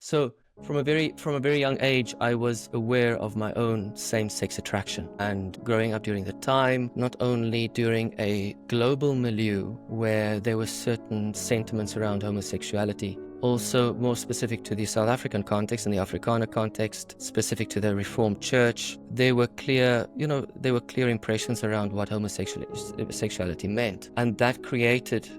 So from a very young age, I was aware of my own same-sex attraction. And growing up during the time, not only during a global milieu where there were certain sentiments around homosexuality, also more specific to the South African context and the Afrikaner context, specific to the Reformed Church, there were clear impressions around what homosexuality meant. And that created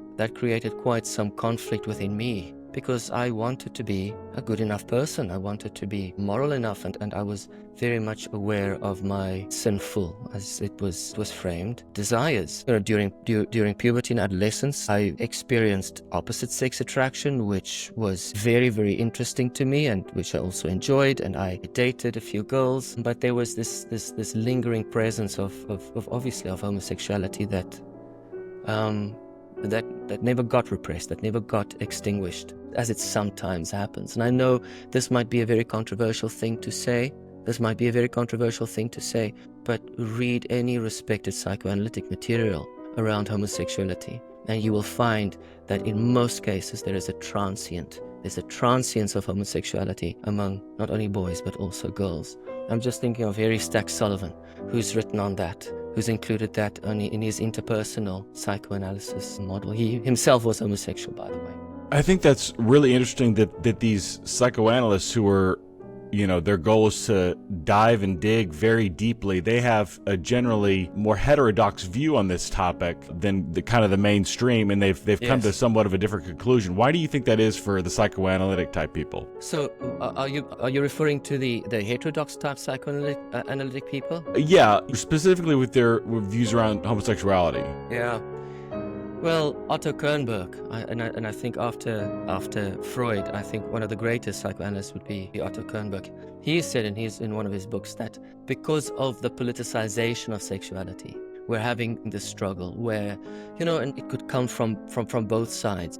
quite some conflict within me, because I wanted to be a good enough person. I wanted to be moral enough, and I was very much aware of my sinful, as it was framed, desires. During puberty and adolescence, I experienced opposite sex attraction, which was very, very interesting to me, and which I also enjoyed. And I dated a few girls, but there was this lingering presence of obviously of homosexuality that never got repressed, that never got extinguished, as it sometimes happens. And I know this might be a very controversial thing to say. But read any respected psychoanalytic material around homosexuality, and you will find that in most cases there's a transience of homosexuality among not only boys but also girls. I'm just thinking of Harry Stack Sullivan, who's written on that, who's included that only in his interpersonal psychoanalysis model. He himself was homosexual, by the way. I think that's really interesting that these psychoanalysts who are, their goal is to dive and dig very deeply. They have a generally more heterodox view on this topic than the mainstream, and they've come to somewhat of a different conclusion. Why do you think that is for the psychoanalytic type people? So, are you referring to the heterodox type psychoanalytic people? Yeah, specifically with their views around homosexuality. Yeah. Well, Otto Kernberg, and I think after Freud, I think one of the greatest psychoanalysts would be Otto Kernberg. He said in one of his books that because of the politicization of sexuality, we're having this struggle where, and it could come from both sides.